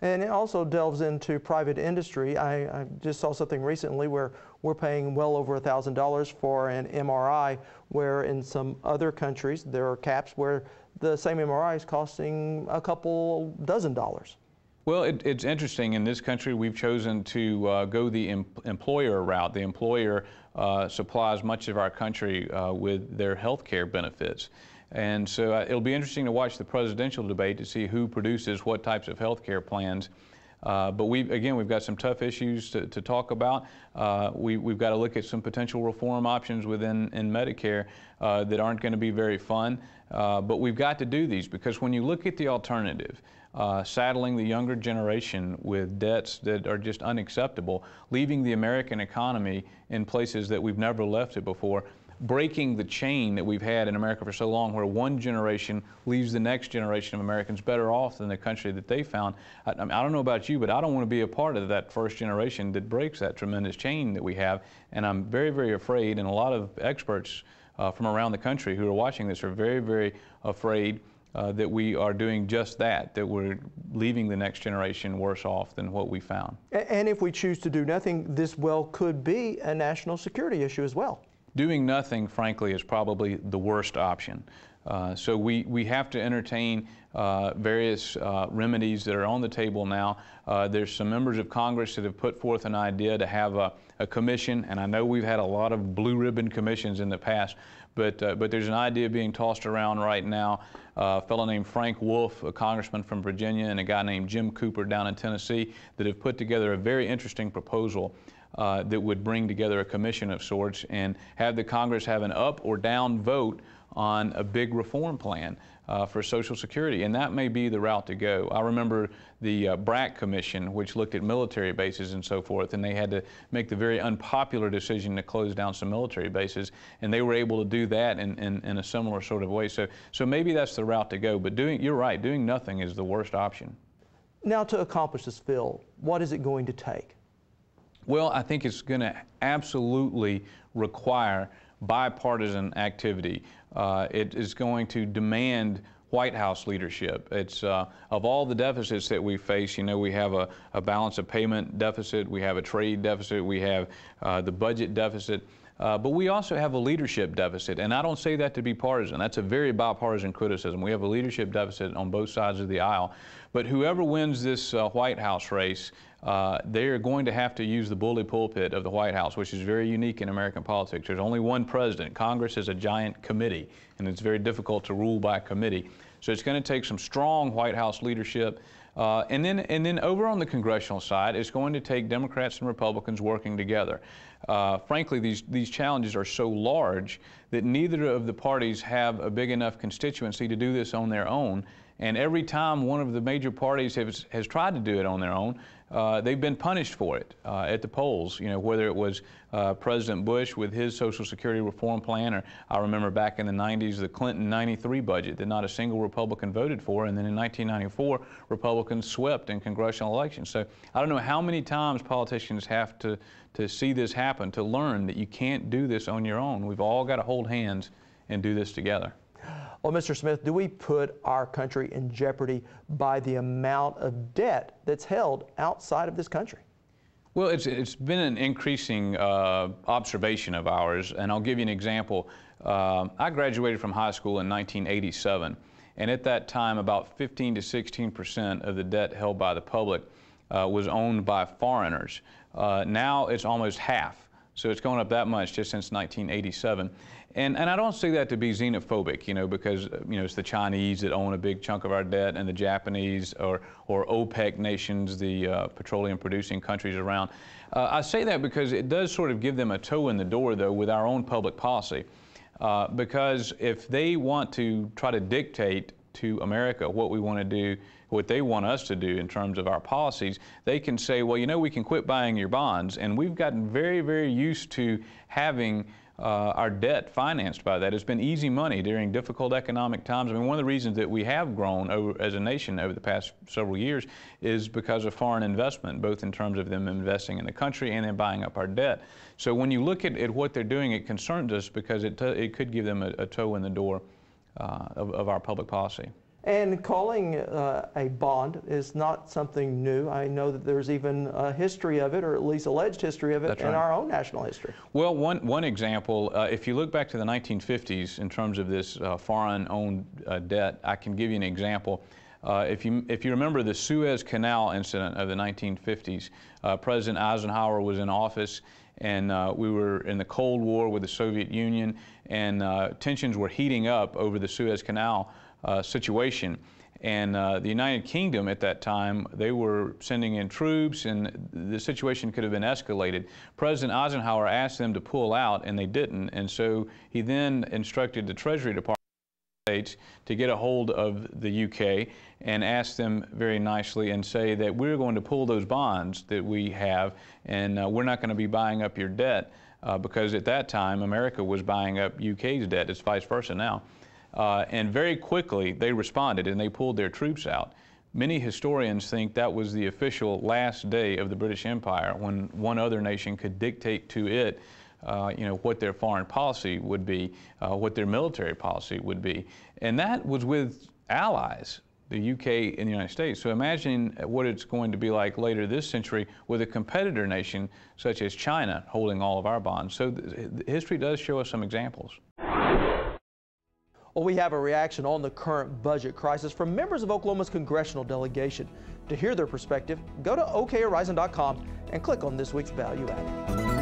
And it also delves into private industry. I just saw something recently where we're paying well over $1,000 for an MRI, where in some other countries there are caps where the same MRI is costing a couple dozen dollars. Well, it's interesting. In this country, we've chosen to go the employer route. The employer supplies much of our country with their health care benefits. And so it'll be interesting to watch the presidential debate to see who produces what types of health care plans. But we've got some tough issues to talk about. We've got to look at some potential reform options within Medicare that aren't going to be very fun. But we've got to do these because when you look at the alternative, saddling the younger generation with debts that are just unacceptable, leaving the American economy in places that we've never left it before, breaking the chain that we've had in America for so long, where one generation leaves the next generation of Americans better off than the country that they found. I don't know about you, but I don't want to be a part of that first generation that breaks that tremendous chain that we have. And I'm very, very afraid, and a lot of experts from around the country who are watching this are very, very afraid that we are doing just that we're leaving the next generation worse off than what we found. And if we choose to do nothing, this well could be a national security issue as well. Doing nothing, frankly, is probably the worst option. So we have to entertain various remedies that are on the table now. There's some members of Congress that have put forth an idea to have a commission, and I know we've had a lot of blue ribbon commissions in the past, but there's an idea being tossed around right now. A fellow named Frank Wolf, a congressman from Virginia, and a guy named Jim Cooper down in Tennessee that have put together a very interesting proposal that would bring together a commission of sorts and have the Congress have an up or down vote on a big reform plan for Social Security, and that may be the route to go. I remember the BRAC Commission, which looked at military bases and so forth, and they had to make the very unpopular decision to close down some military bases, and they were able to do that in a similar sort of way. So maybe that's the route to go, but you're right, doing nothing is the worst option. Now, to accomplish this bill, what is it going to take? Well, I think it's going to absolutely require bipartisan activity. It is going to demand White House leadership. It's of all the deficits that we face, you know, we have a balance of payment deficit, we have a trade deficit, we have the budget deficit, but we also have a leadership deficit, and I don't say that to be partisan. That's a very bipartisan criticism. We have a leadership deficit on both sides of the aisle. But whoever wins this White House race, they are going to have to use the bully pulpit of the White House, which is very unique in American politics. There's only one president. Congress is a giant committee, and it's very difficult to rule by committee. So it's going to take some strong White House leadership. And then over on the congressional side, it's going to take Democrats and Republicans working together. Frankly, these challenges are so large that neither of the parties have a big enough constituency to do this on their own. And every time one of the major parties has tried to do it on their own, they've been punished for it at the polls. You know, whether it was President Bush with his Social Security reform plan, or I remember back in the 90s, the Clinton 93 budget that not a single Republican voted for, and then in 1994, Republicans swept in congressional elections. So I don't know how many times politicians have to see this happen to learn that you can't do this on your own. We've all got to hold hands and do this together. Well, Mr. Smith, do we put our country in jeopardy by the amount of debt that's held outside of this country? Well, it's been an increasing observation of ours, and I'll give you an example. I graduated from high school in 1987, and at that time, about 15 to 16% of the debt held by the public was owned by foreigners. Now it's almost half. So it's gone up that much just since 1987. And I don't say that to be xenophobic, you know, because, you know, it's the Chinese that own a big chunk of our debt, and the Japanese or OPEC nations, the petroleum producing countries around. I say that because it does sort of give them a toe in the door, though, with our own public policy. Because if they want to try to dictate to America what we want to do, what they want us to do in terms of our policies, they can say, well, you know, we can quit buying your bonds. And we've gotten very, very used to having our debt financed by that. It's been easy money during difficult economic times. I mean, one of the reasons that we have grown as a nation over the past several years is because of foreign investment, both in terms of them investing in the country and then buying up our debt. So when you look at what they're doing, it concerns us because it could give them a toe in the door of our public policy. And calling a bond is not something new. I know that there's even a history of it, or at least alleged history of it. That's in right. our own national history. Well, one example, if you look back to the 1950s in terms of this foreign-owned debt, I can give you an example. If you remember the Suez Canal incident of the 1950s, President Eisenhower was in office, and we were in the Cold War with the Soviet Union, and tensions were heating up over the Suez Canal situation. And the United Kingdom at that time, they were sending in troops, and the situation could have been escalated. President Eisenhower asked them to pull out, and they didn't. And so he then instructed the Treasury Department to get a hold of the UK and ask them very nicely and say that we're going to pull those bonds that we have, and we're not going to be buying up your debt, because at that time America was buying up UK's debt. It's vice versa now. And very quickly they responded and they pulled their troops out. Many historians think that was the official last day of the British Empire, when one other nation could dictate to it what their foreign policy would be, what their military policy would be. And that was with allies, the UK and the United States. So imagine what it's going to be like later this century with a competitor nation such as China holding all of our bonds. So history does show us some examples. Well, we have a reaction on the current budget crisis from members of Oklahoma's congressional delegation. To hear their perspective, go to okhorizon.com and click on this week's Value Added.